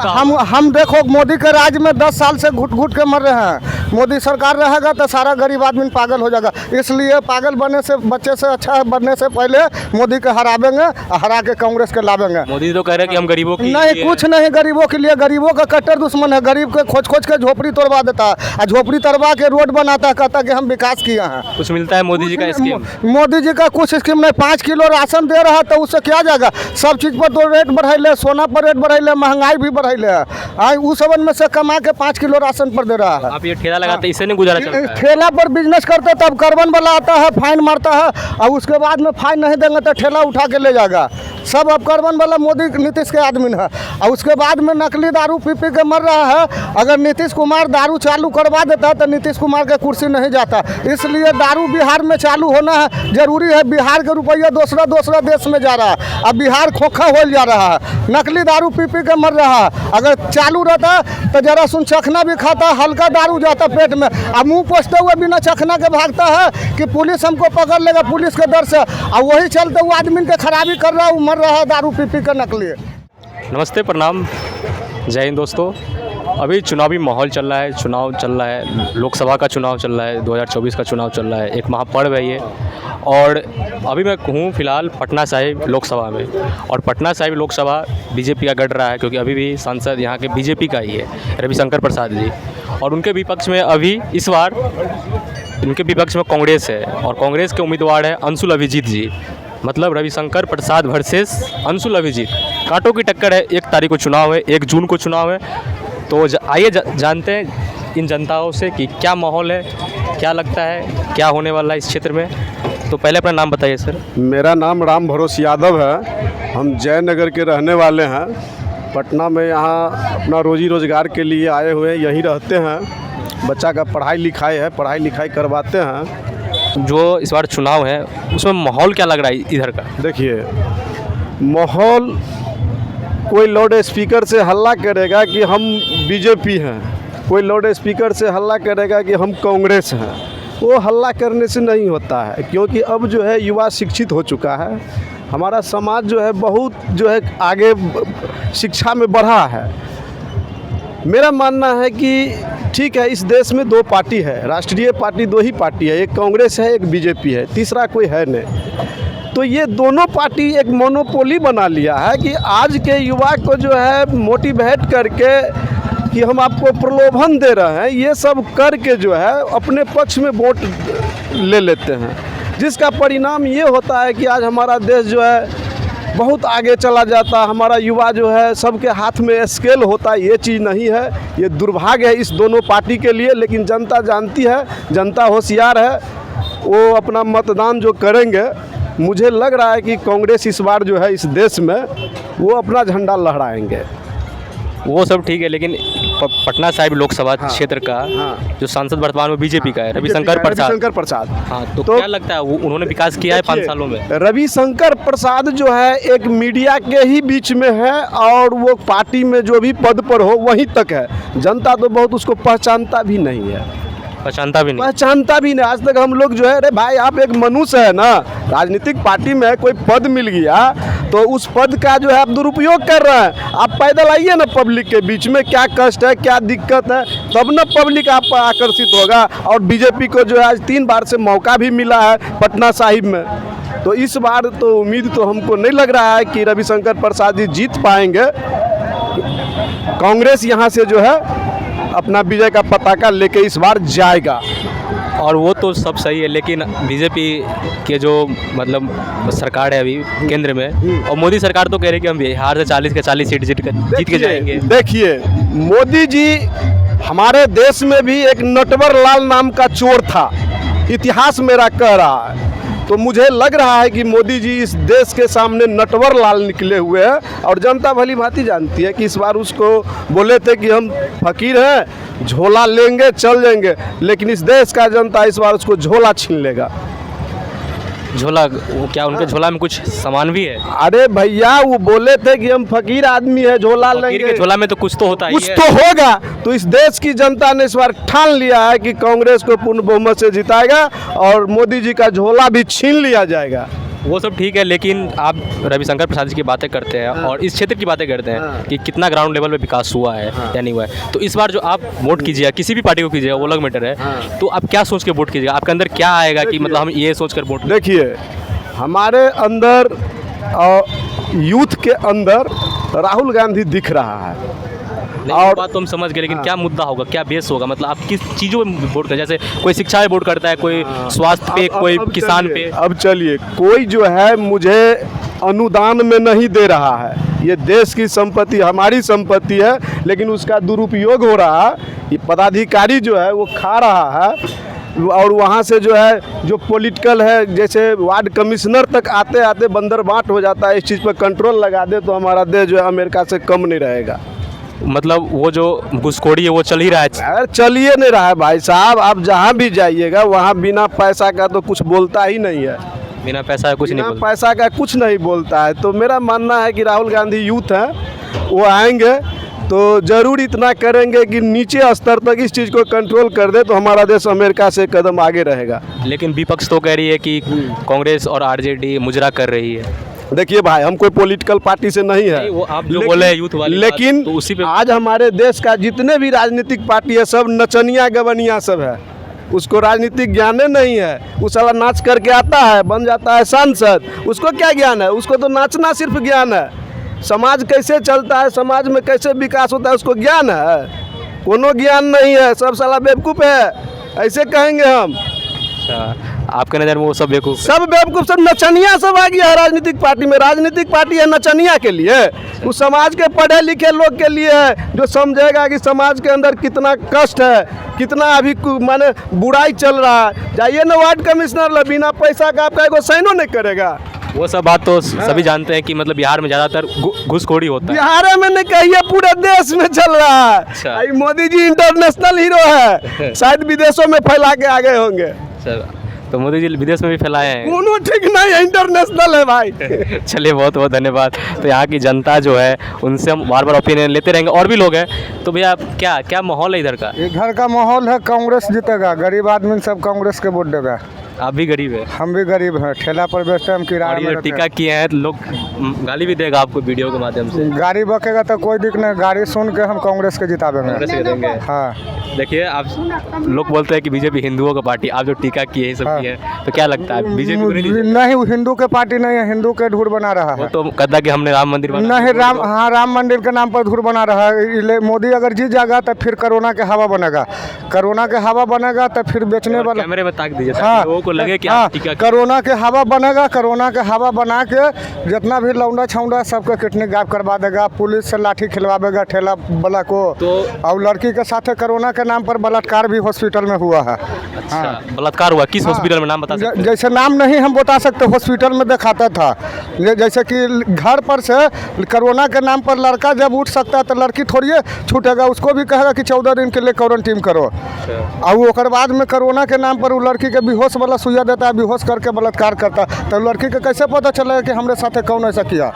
हम देखो मोदी के राज में 10 साल से घुट घुट के मर रहे हैं। मोदी सरकार रहेगा तो सारा गरीब आदमी पागल हो जाएगा। इसलिए पागल बनने से बच्चे से अच्छा बनने से पहले मोदी के हरावेंगे, हरा के कांग्रेस के लावेंगे। मोदी तो कह रहे हैं कि हम गरीबों की नहीं, कुछ नहीं गरीबों के लिए। गरीबों का कट्टर दुश्मन है। गरीब के खोज खोज के झोपड़ी तोड़वा देता है और झोपड़ी तोड़वा के रोड बनाता है, कहता कि हम विकास किए हैं। कुछ मिलता है मोदी जी का स्कीम? मोदी जी का कुछ स्कीम नहीं। 5 किलो राशन दे रहा है तो उससे क्या जाएगा? सब चीज़ पर तो रेट बढ़ाइले, सोना पर रेट बढ़ाइले, महंगाई भी बढ़ाइले। उस सबन में से कमा के 5 किलो राशन पर दे रहा है। आप ये ठेला लगाते इससे नहीं गुजारा चलता है? ठेला पर बिजनेस करते तब कार्बन वाला आता है, फाइन मारता है और उसके बाद में फाइन नहीं देंगे तो ठेला उठा के ले जाएगा। सब अब कार्बन वाला मोदी नीतीश के आदमी है। और उसके बाद में नकली दारू पी पी के मर रहा है। अगर नीतीश कुमार दारू चालू करवा देता तो नीतीश कुमार के कुर्सी नहीं जाता। इसलिए दारू बिहार में चालू होना है जरूरी है। बिहार के रुपया दूसरा देश में जा रहा है। अब बिहार खोखा हो जा रहा है, नकली दारू पी पी के मर रहा है। अगर चालू रहता तो जरा सुन चखना भी खाता, हल्का दारू जाता पेट में। अब मुँह पोछते हुए बिना चखना के भागता है कि पुलिस हमको पकड़ लेगा, पुलिस के डर से। और वही चलते वो आदमी के खराबी कर रहा है, मर रहा है दारू पी पी कर नकली। नमस्ते, प्रणाम, जय हिंद दोस्तों। अभी चुनावी माहौल चल रहा है, चुनाव चल रहा है, लोकसभा का चुनाव चल रहा है, 2024 का चुनाव चल रहा है, एक महापर्व है ये। और अभी मैं हूँ फ़िलहाल पटना साहिब लोकसभा में। और पटना साहिब लोकसभा बीजेपी का गढ़ रहा है, क्योंकि अभी भी सांसद यहाँ के बीजेपी का ही है, रविशंकर प्रसाद जी। और उनके विपक्ष में अभी इस बार उनके विपक्ष में कांग्रेस है, और कांग्रेस के उम्मीदवार है अंशुल अभिजीत जी। मतलब रविशंकर प्रसाद वर्सेस अंशुल अभिजीत, कांटों की टक्कर है। 1 तारीख को चुनाव है, 1 जून को चुनाव है। तो आइए जानते हैं इन जनताओं से कि क्या माहौल है, क्या लगता है, क्या होने वाला है इस क्षेत्र में। तो पहले अपना नाम बताइए सर। मेरा नाम राम भरोस यादव है। हम जयनगर के रहने वाले हैं। पटना में यहाँ अपना रोजी रोजगार के लिए आए हुए, यहीं रहते हैं। बच्चा का पढ़ाई लिखाई करवाते हैं। जो इस बार चुनाव है उसमें माहौल क्या लग रहा है इधर का? देखिए, माहौल कोई लाउड स्पीकर से हल्ला करेगा कि हम बीजेपी हैं, कोई लाउड स्पीकर से हल्ला करेगा कि हम कांग्रेस हैं। वो हल्ला करने से नहीं होता है, क्योंकि अब जो है युवा शिक्षित हो चुका है। हमारा समाज जो है बहुत जो है आगे शिक्षा में बढ़ा है। मेरा मानना है कि ठीक है, इस देश में 2 पार्टी है, राष्ट्रीय पार्टी 2 ही पार्टी है, एक कांग्रेस है, एक बीजेपी है, तीसरा कोई है नहीं। तो ये दोनों पार्टी एक मोनोपोली बना लिया है कि आज के युवा को जो है मोटिवेट करके कि हम आपको प्रलोभन दे रहे हैं, ये सब करके जो है अपने पक्ष में वोट ले लेते हैं, जिसका परिणाम ये होता है कि आज हमारा देश जो है बहुत आगे चला जाता। हमारा युवा जो है सबके हाथ में स्केल होता है। ये चीज़ नहीं है, ये दुर्भाग्य है इस दोनों पार्टी के लिए। लेकिन जनता जानती है, जनता होशियार है, वो अपना मतदान जो करेंगे। मुझे लग रहा है कि कांग्रेस इस बार जो है इस देश में वो अपना झंडा लहराएंगे। वो सब ठीक है, लेकिन पटना साहिब लोकसभा क्षेत्र का जो सांसद वर्तमान में बीजेपी का है, रविशंकर प्रसाद। हाँ, तो क्या लगता है उन्होंने विकास किया है 5 सालों में? रविशंकर प्रसाद जो है एक मीडिया के ही बीच में है, और वो पार्टी में जो भी पद पर हो वहीं तक है। जनता तो बहुत उसको पहचानता भी नहीं है। पहचानता भी नहीं। आज तक हम लोग जो है, अरे भाई आप एक मनुष्य है ना, राजनीतिक पार्टी में कोई पद मिल गया तो उस पद का जो है आप दुरुपयोग कर रहे हैं। आप पैदल आइए ना पब्लिक के बीच में, क्या कष्ट है, क्या दिक्कत है, तब ना पब्लिक आप पर आकर्षित होगा। और बीजेपी को जो है आज 3 बार से मौका भी मिला है पटना साहिब में। तो इस बार तो उम्मीद तो हमको नहीं लग रहा है कि रविशंकर प्रसाद जी जीत पाएंगे। कांग्रेस यहाँ से जो है अपना विजय का पताका लेके इस बार जाएगा। और वो तो सब सही है, लेकिन बीजेपी के जो मतलब सरकार है अभी केंद्र में, और मोदी सरकार तो कह रही है कि हम बिहार से 40 के 40 सीट जीत के जाएंगे। देखिए, मोदी जी हमारे देश में भी एक नटवर लाल नाम का चोर था, इतिहास मेरा कह रहा है। तो मुझे लग रहा है कि मोदी जी इस देश के सामने नटवर लाल निकले हुए हैं। और जनता भली भांति जानती है कि इस बार उसको बोले थे कि हम फकीर हैं, झोला लेंगे चल जाएंगे, लेकिन इस देश का जनता इस बार उसको झोला छीन लेगा। झोला? वो क्या उनके झोला में कुछ सामान भी है? अरे भैया, वो बोले थे कि हम फकीर आदमी है, झोला लेंगे। के झोला में तो कुछ तो होता है, कुछ तो होगा। तो इस देश की जनता ने इस बार ठान लिया है कि कांग्रेस को पूर्ण बहुमत से जिताएगा और मोदी जी का झोला भी छीन लिया जाएगा। वो सब ठीक है, लेकिन आप रविशंकर प्रसाद जी की बातें करते हैं और इस क्षेत्र की बातें करते हैं कि कितना ग्राउंड लेवल पे विकास हुआ है या नहीं हुआ है। तो इस बार जो आप वोट कीजिएगा, किसी भी पार्टी को कीजिएगा, वो अलग मैटर है, तो आप क्या सोच के वोट कीजिएगा? आपके अंदर क्या आएगा कि मतलब हम ये सोच कर वोट? देखिए, हमारे अंदर यूथ के अंदर राहुल गांधी दिख रहा है। और बात तो हम समझ गए, लेकिन क्या मुद्दा होगा, क्या बेस होगा? मतलब आप किस चीज़ों में वोट करें? जैसे कोई शिक्षा में वोट करता है, कोई स्वास्थ्य पे, कोई किसान पे। अब चलिए, कोई जो है मुझे अनुदान में नहीं दे रहा है, ये देश की संपत्ति, हमारी संपत्ति है, लेकिन उसका दुरुपयोग हो रहा है। ये पदाधिकारी जो है वो खा रहा है, और वहाँ से जो है जो पॉलिटिकल है, जैसे वार्ड कमिश्नर तक आते आते बंदर बाट हो जाता है। इस चीज़ पर कंट्रोल लगा दे तो हमारा देश जो है अमेरिका से कम नहीं रहेगा। मतलब वो जो घुसखोरी है वो चल ही रहा है। अरे चलिए नहीं रहा है भाई साहब, आप जहाँ भी जाइएगा वहाँ बिना पैसा का तो कुछ बोलता ही नहीं है। बिना पैसा कुछ नहीं बोलता। पैसा का कुछ नहीं बोलता है। तो मेरा मानना है कि राहुल गांधी यूथ हैं, वो आएंगे तो ज़रूर इतना करेंगे कि नीचे स्तर तक इस चीज़ को कंट्रोल कर दे, तो हमारा देश अमेरिका से कदम आगे रहेगा। लेकिन विपक्ष तो कह रही है कि कांग्रेस और आरजेडी मुजरा कर रही है। देखिए भाई, हम कोई पॉलिटिकल पार्टी से नहीं है, वो आप जो बोले यूथ वाली लेकिन तो उसी पे आज हमारे देश का जितने भी राजनीतिक पार्टी है सब नचनिया गवनिया सब है। उसको राजनीतिक ज्ञान नहीं है। वो साला नाच करके आता है, बन जाता है सांसद। उसको क्या ज्ञान है? उसको तो नाचना सिर्फ ज्ञान है। समाज कैसे चलता है, समाज में कैसे विकास होता है, उसको ज्ञान है? कोनो ज्ञान नहीं है। सब साला बेवकूफ़ है, ऐसे कहेंगे हम। आपके नज़र में वो सब बेवकूफ़? सब बेवकूफ़, सब नचनिया सब आ गया है राजनीतिक पार्टी में। राजनीतिक पार्टी है नचनिया के लिए, वो समाज के पढ़े लिखे लोग के लिए है, जो समझेगा कि समाज के अंदर कितना कष्ट है, कितना अभी माने बुराई चल रहा है। जाइए ना वार्ड कमिश्नर, बिना पैसा का आपका एगो साइनो नहीं करेगा। वो सब बात तो सभी जानते हैं कि मतलब बिहार में ज़्यादातर घुसखोरी होता है। बिहार में नहीं कहिए, पूरे देश में चल रहा है। अच्छा। मोदी जी इंटरनेशनल हीरो है, शायद विदेशों में फैला के आ गए होंगे। तो मोदी जी विदेश में भी फैलाए हैं। कोनो ठीक नहीं है, इंटरनेशनल है भाई। चलिए, बहुत बहुत धन्यवाद। तो यहाँ की जनता जो है उनसे हम बार बार ओपिनियन लेते रहेंगे, और भी लोग हैं। तो भैया क्या क्या माहौल है इधर का? इधर का माहौल है कांग्रेस जीतेगा, गरीब आदमी सब कांग्रेस के वोट देगा। आप भी गरीब है? हम भी गरीब हैं, ठेला पर बेचते हैं, हम किराया और में ये रहते टीका किए हैं तो लोग गाली भी देगा आपको वीडियो के माध्यम से। गाड़ी बकेगा तो कोई दिक्कत नहीं, गाड़ी सुन के हम कांग्रेस के जितावेंगे। कांग्रेस के देंगे। हाँ, देखिए, आप लोग बोलते हैं कि बीजेपी हिंदुओं का पार्टी, आप जो टीका किए सब किए हैं, तो क्या लगता है बीजेपी नहीं, वो हिंदू के पार्टी नहीं है, हिंदू के धूर बना रहा है। वो तो कहता कि हमने राम मंदिर नहीं, राम मंदिर के नाम पर धूर बना रहा है। मोदी अगर जीत जाएगा तो फिर कोरोना के हवा बनेगा, कोरोना के हवा बनेगा तो फिर बेचने वाला। कैमरे में ताक दीजिए ताकि लोगों को लगे कि आप टीका। कोरोना के हवा बनेगा, कोरोना के हवा बना के जितना भी लौंडा छौंडा सबके किडनी गायब करवा देगा, पुलिस से लाठी खिलवाएगा ठेला वाला को। तो और लड़की के साथ कोरोना के नाम पर बलात्कार भी हॉस्पिटल में हुआ है। अच्छा, बलात्कार हुआ? किस हॉस्पिटल में, नाम बता सकते हैं? जैसे नाम नहीं हम बता सकते, हॉस्पिटल में दिखाता था। जैसे कि घर पर से कोरोना के नाम पर लड़का जब उठ सकता है तो लड़की थोड़ी छूटेगा, उसको भी कहेगा कि 14 दिन के लिए क्वारंटीन करो। और ओकर बाद में कोरोना के नाम पर वो लड़की के बेहोश वाला सुइया देता है, बेहोश करके बलात्कार करता। तो लड़की के कैसे पता चलेगा कि हमारे साथ कौन ऐसा किया?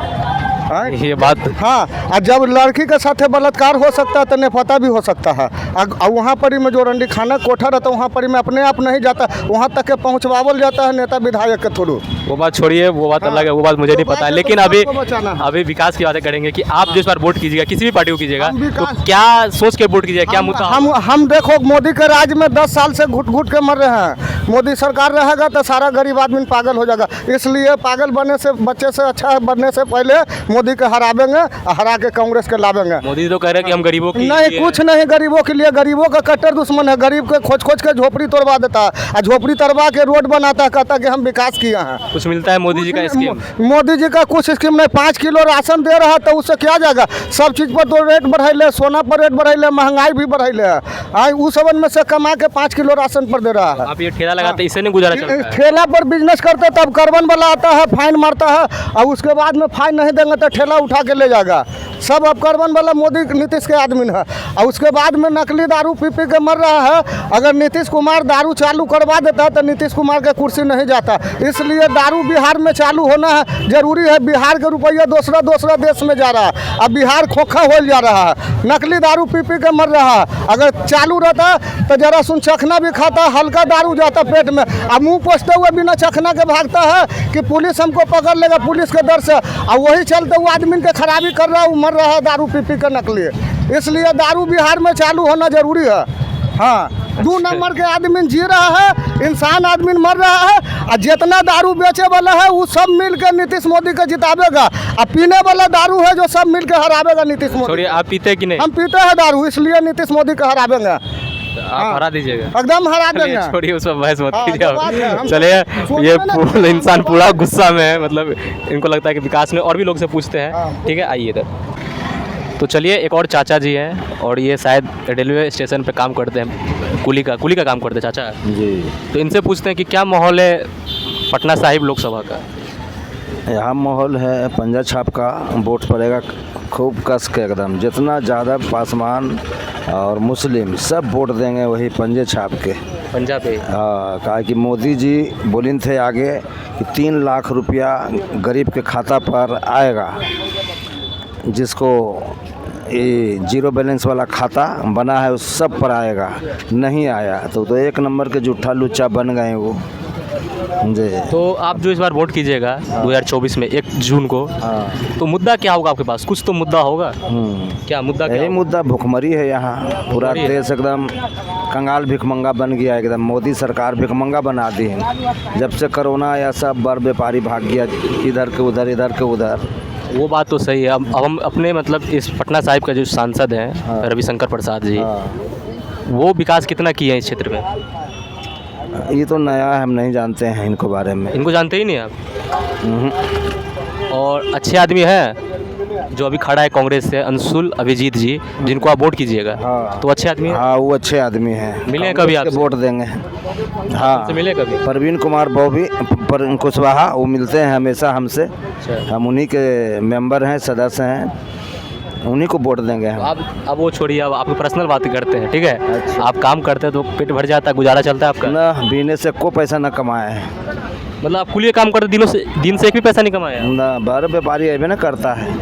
ये बात हाँ, और जब लड़की के साथ बलात्कार हो सकता है तो नेपता भी हो सकता है। और वहाँ पर ही में जो रंडी खाना कोठा रहता है वहाँ पर ही में अपने आप नहीं जाता, वहाँ तक के पहुँचवावल जाता है नेता विधायक के थ्रू। वो बात छोड़िए, वो बात अलग है, वो बात मुझे नहीं पता है। लेकिन अभी विकास की बातें करेंगे कि आप जिस बार वोट कीजिएगा, किसी भी पार्टी को कीजिएगा, तो क्या सोच के वोट कीजिएगा, क्या मुद्दा? हम देखो, मोदी के राज में 10 साल से घुट घुट के मर रहे हैं। मोदी सरकार रहेगा तो सारा गरीब आदमी पागल हो जाएगा। इसलिए पागल बनने से, बच्चे से अच्छा बनने से पहले मोदी के हरावेंगे, हरा के कांग्रेस के लावेंगे। मोदी तो कह रहे हैं कि हम गरीबों की नहीं, कुछ नहीं गरीबों के लिए। गरीबों का कट्टर दुश्मन है, गरीब के खोज खोज के झोपड़ी तोड़वा देता है, और झोपड़ी तोड़वा के रोड बनाता है, कहता है कि हम विकास किए हैं। कुछ मिलता है मोदी जी का स्कीम? मोदी जी का कुछ स्कीम नहीं। 5 किलो राशन दे रहा है तो उससे क्या जाएगा? सब चीज़ पर तो रेट बढ़ाइले, सोना पर रेट बढ़ाइले, महंगाई भी बढ़ाइले। उस सबन में से कमा के 5 किलो राशन पर दे रहा है। आप ये ठेला लगाते, इससे नहीं गुजारा चलता है? ठेला पर बिजनेस करते तब कार्बन वाला आता है, फाइन मारता है, और उसके बाद में फाइन नहीं देंगे तो ठेला उठा के ले जाएगा। सब अपकर्मन वाला मोदी नीतीश के आदमी है। और उसके बाद में नकली दारू पी पी के मर रहा है। अगर नीतीश कुमार दारू चालू करवा देता तो नीतीश कुमार का कुर्सी नहीं जाता। इसलिए दारू बिहार में चालू होना है जरूरी है। बिहार के रुपया दूसरा देश में जा रहा है। अब बिहार खोखा हो जा रहा है, नकली दारू पी पी के मर रहा है। अगर चालू रहता तो जरा सुन चखना भी खाता, हल्का दारू जाता पेट में। अब मुँह पोछते हुए बिना चखना के भागता है कि पुलिस हमको पकड़ लेगा, पुलिस के डर से। और वही चलते वो आदमी के खराबी कर रहा है, वो मर रहा है दारू पी पी के नकली। इसलिए दारू बिहार में चालू होना जरूरी है। हाँ, 2 नंबर के आदमी जी रहा है, इंसान आदमी मर रहा है। और जितना दारू बेचे वाला है वो सब मिल के नीतीश मोदी को जितावेगा। और पीने वाला दारू है जो सब मिल के हरावेगा नीतीश मोदी। छोड़िए, आप पीते हैं कि नहीं? हम पीते हैं दारू, इसलिए नीतीश मोदी को हरावेंगे। आप हरा दीजिएगा, एकदम हरा देंगे। छोड़िए उस पर बहस मत हाँ, कीजिए ये बात है। आप। हम चलिए, सोचते ये हैं ना पूरा इंसान पूरा गुस्सा में है। मतलब इनको लगता है कि विकास ने, और भी लोग से पूछते हैं। हाँ। ठीक है, आइए इधर। तो चलिए, एक और चाचा जी हैं और ये शायद रेलवे स्टेशन पे काम करते हैं, कुली का काम करते हैं चाचा जी। तो इनसे पूछते हैं कि क्या माहौल है पटना साहिब लोकसभा का? यहाँ माहौल है पंजा छाप का, वोट पड़ेगा खूब कस के एकदम। जितना ज़्यादा पासवान और मुस्लिम सब वोट देंगे वही पंजे छाप के। पंजाब पे? हाँ, कहा कि मोदी जी बोलिन थे आगे कि 3 लाख रुपया गरीब के खाता पर आएगा। जिसको ये जीरो बैलेंस वाला खाता बना है उस सब पर आएगा, नहीं आया तो 1 नंबर के जूठा लुच्चा बन गए वो जी। तो आप जो इस बार वोट कीजिएगा 2024 में 1 जून को, हाँ। तो मुद्दा क्या होगा आपके पास? कुछ तो मुद्दा होगा। क्या मुद्दा? यही मुद्दा भुखमरी है यहाँ। पूरा भुखमरी है। देश एकदम कंगाल भिखमंगा बन गया एकदम। मोदी सरकार भिखमंगा बना दी है। जब से कोरोना आया सब बड़ व्यापारी भाग गया, इधर के उधर, इधर के उधर। वो बात तो सही है। अब हम अपने मतलब इस पटना साहिब का जो सांसद हैं हाँ। रविशंकर प्रसाद जी, हाँ। वो विकास कितना किए हैं इस क्षेत्र में? ये तो नया है, हम नहीं जानते हैं इनको बारे में। इनको जानते ही नहीं आप? और अच्छे आदमी हैं जो अभी खड़ा है कांग्रेस से, अंशुल अभिजीत जी, जिनको आप वोट कीजिएगा। हाँ। तो अच्छे आदमी हैं? हाँ, वो अच्छे आदमी हैं। मिले हैं कभी कांग्रेस के आपसे? वोट देंगे। हाँ, से मिले कभी? परवीन कुमार बॉबी पर कुशवाहा, वो मिलते हैं हमेशा हमसे। अच्छा। हम उन्हीं के मेंबर हैं, सदस्य हैं, उन्हीं को वोट देंगे हम। अब वो छोड़िए, अब आपकी पर्सनल बातें करते हैं। ठीक है, अच्छा। आप काम करते हैं तो पेट भर जाता है, गुजारा चलता है आपका? ना बीने से कोई पैसा ना कमाए हैं। मतलब आप कुलिए काम करते दिन से एक भी पैसा नहीं कमाया? ना बाहर व्यापारी अभी ना करता है।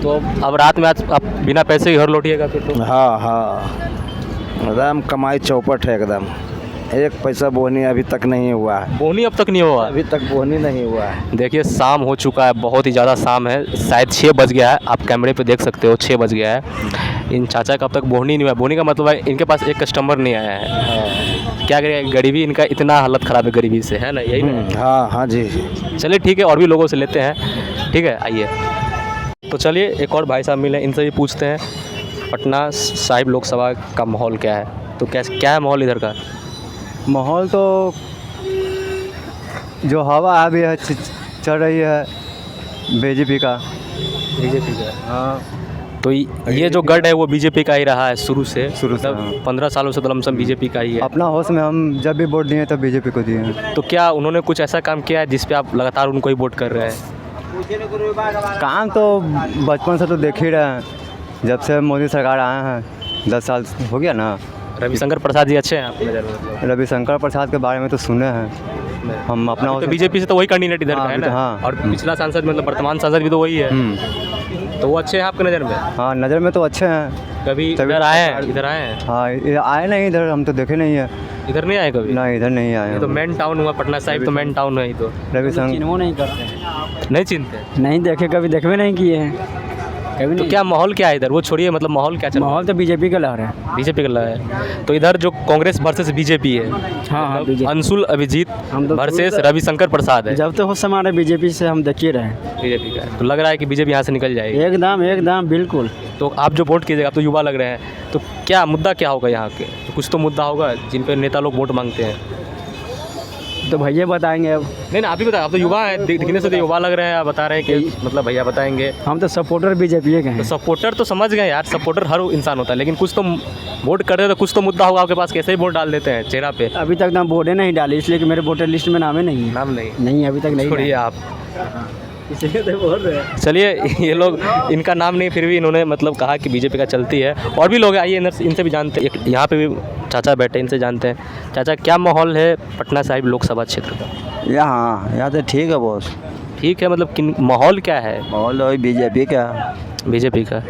तो अब रात में आज आप बिना पैसे ही घर लौटिएगा फिर तो? हाँ हाँ, एकदम कमाई चौपट है एकदम। 1 पैसा बोहनी अभी तक नहीं हुआ है। बोनी अब तक नहीं हुआ? अभी तक बोहनी नहीं हुआ है। देखिए, शाम हो चुका है, बहुत ही ज़्यादा शाम है, शायद 6 बज गया है। आप कैमरे पे देख सकते हो 6 बज गया है। इन चाचा का अब तक बोहनी नहीं हुआ। बोहनी का मतलब है इनके पास एक कस्टमर नहीं आया है। क्या करें, गरीबी, इनका इतना हालत ख़राब है गरीबी से, है ना? यही ना? हाँ हाँ जी। चलिए ठीक है, और भी लोगों से लेते हैं। ठीक है, आइए। तो चलिए, एक और भाई साहब मिले, इनसे भी पूछते हैं पटना साहिब लोकसभा का माहौल क्या है। तो क्या है माहौल इधर का? माहौल तो जो हवा अभी है चल रही है बीजेपी का। बीजेपी का? हाँ, तो ये जो गढ़ है वो बीजेपी का ही रहा है शुरू से? शुरू से, मतलब हाँ। 15 सालों से तो लमसम बीजेपी का ही है। अपना होश में हम जब भी वोट दिए तो बीजेपी को दिए हैं। तो क्या उन्होंने कुछ ऐसा काम किया है जिस पे आप लगातार उनको ही वोट कर रहे हैं? काम तो बचपन से तो देख ही रहे हैं, जब से मोदी सरकार आए हैं 10 साल हो गया ना। रविशंकर प्रसाद जी अच्छे हैं आपकी नज़र में? मतलब रविशंकर प्रसाद के बारे में तो सुने हैं हम। अपना तो बीजेपी से तो वही कैंडिडेट इधर का हाँ, है अभी ना? तो हाँ। और पिछला सांसद मतलब वर्तमान सांसद भी तो वही है। तो वो अच्छे हैं आपकी नज़र में? हाँ, नज़र में तो अच्छे हैं। कभी तभी इधर आए हैं? इधर आए हैं? हाँ, ये आए नहीं इधर, हम तो देखे नहीं है। इधर नहीं आए कभी? ना, इधर नहीं आए ये तो हम। मेन टाउन हुआ पटना साहिब, तो मेन टाउन है ही। तो रविशंकर नहीं करते हैं, नहीं चिंते? नहीं देखे, कभी देखवे नहीं किए हैं कभी तो नहीं। क्या माहौल क्या है इधर? वो छोड़िए, मतलब माहौल क्या चल रहा है? माहौल तो बीजेपी का लहर है। बीजेपी का लग है। तो इधर जो कांग्रेस वर्सेस बीजेपी है, हाँ, मतलब अंशुल अभिजीत हम तो वर्सेस रविशंकर प्रसाद है। जब तो हो हमारे बीजेपी से हम देखिए रहे। बीजेपी का तो लग रहा है कि बीजेपी यहाँ से निकल जाएगी। एकदम बिल्कुल। तो आप जो वोट कीजिएगा, आप तो युवा लग रहे हैं, तो क्या मुद्दा क्या होगा यहाँ के? तो कुछ तो मुद्दा होगा जिन पर नेता लोग वोट मांगते हैं। तो भैया बताएंगे अब। नहीं, आप ही बताए, आप तो युवा हैं, दिखने से तो युवा लग रहे हैं। आप बता रहे हैं कि मतलब भैया बताएंगे। हम तो सपोर्टर बीजेपी के तो हैं। सपोर्टर तो समझ गए यार, सपोर्टर हर इंसान होता है, लेकिन कुछ तो वोट करते तो कुछ तो मुद्दा होगा आपके पास, कैसे ही वोट डाल देते हैं चेहरा पे? अभी तक ना वोटे नहीं डाली, इसलिए कि मेरे वोटर लिस्ट में नाम ही नहीं है। नाम नहीं? नहीं, अभी तक नहीं छोड़िए डाला। आप। इसीलिए तो बोल रहे हैं। चलिए ये लोग, इनका नाम नहीं फिर भी इन्होंने मतलब कहा कि बीजेपी का चलती है। और भी लोग हैं, आइए इनसे भी जानते हैं। यहाँ पे भी चाचा बैठे, इनसे जानते हैं। चाचा, क्या माहौल है पटना साहिब लोकसभा क्षेत्र का? यहाँ तो ठीक है बॉस। ठीक है, मतलब किन माहौल क्या है? माहौल वही बीजेपी का। बीजेपी का।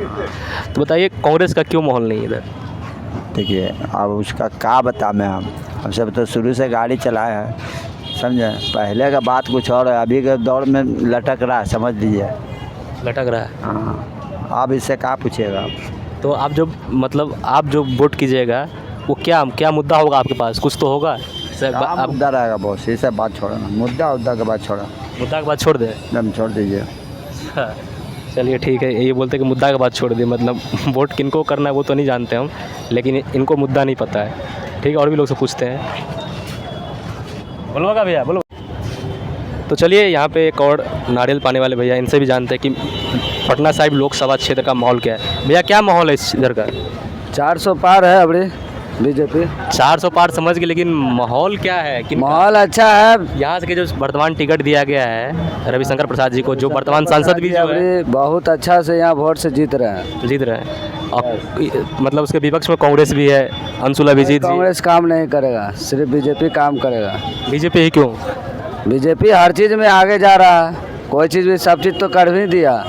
तो बताइए कांग्रेस का क्यों माहौल नहीं है इधर? देखिए अब उसका क्या बता मैं, हम सब तो शुरू से गाड़ी चलाए हैं, समझे। पहले का बात कुछ और है, अभी के दौर में लटक रहा है, समझ लीजिए। लटक रहा है। हाँ, आप इससे क्या पूछिएगा आप। तो आप जो मतलब आप जो वोट कीजिएगा वो क्या क्या मुद्दा होगा आपके पास? कुछ तो होगा सर। आप मुद्दा रहेगा बॉस, ये सब बात छोड़ा, मुद्दा के बात छोड़ा, मुद्दा के बाद छोड़ दे। एकदम छोड़ दीजिए। चलिए ठीक है, ये बोलते हैं कि मुद्दा के बाद छोड़ दिए, मतलब वोट किनको करना है वो तो नहीं जानते हम, लेकिन इनको मुद्दा नहीं पता है। ठीक है, और भी लोग से पूछते हैं। बोलो का भैया, बोलो। तो चलिए यहाँ पे एक और नारियल पाने वाले भैया, इनसे भी जानते हैं कि पटना साहिब लोकसभा क्षेत्र का माहौल क्या है। भैया क्या माहौल है इस इधर का? 400 पार है अबड़ी बीजेपी। 400 पार समझ के, लेकिन माहौल क्या है? कि माहौल अच्छा है। यहाँ से के जो वर्तमान टिकट दिया गया है रविशंकर प्रसाद जी को, जो वर्तमान सांसद भी जो है, अबड़ी बहुत अच्छा से यहाँ वोट से जीत रहे हैं। जीत रहे हैं। और मतलब उसके विपक्ष में कांग्रेस भी है, अंशुल अभिजीत जी। कांग्रेस काम नहीं करेगा, सिर्फ बीजेपी काम करेगा। बीजेपी ही क्यों? बीजेपी हर चीज़ में आगे जा रहा है, कोई चीज़ भी सब चीज़ तो कर भी दिया।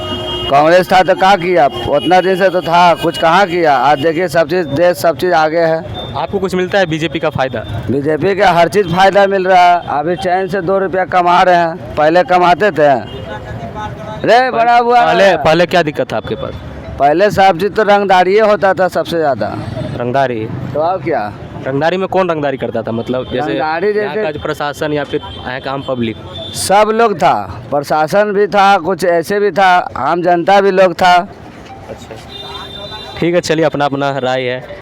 कांग्रेस था तो क्या किया? उतना दिन से तो था, कुछ कहाँ किया। आज देखिए सब चीज़, देश सब चीज़ आगे है। आपको कुछ मिलता है बीजेपी का फायदा? बीजेपी का हर चीज़ फायदा मिल रहा है। अभी चैन से 2 रुपया कमा रहे हैं, पहले कमाते थे रे बड़ा हुआ। पहले क्या दिक्कत था आपके पास? पहले सब चीज़ तो रंगदारी होता था सबसे ज़्यादा। रंगदारी? तो अब क्या? रंगदारी में कौन रंगदारी करता था? मतलब जैसे रंगदारी यहाँ का जो प्रशासन या फिर यहाँ का आम पब्लिक? सब लोग था, प्रशासन भी था, कुछ ऐसे भी था, आम जनता भी लोग था। अच्छा, ठीक है, चलिए अपना अपना राय है।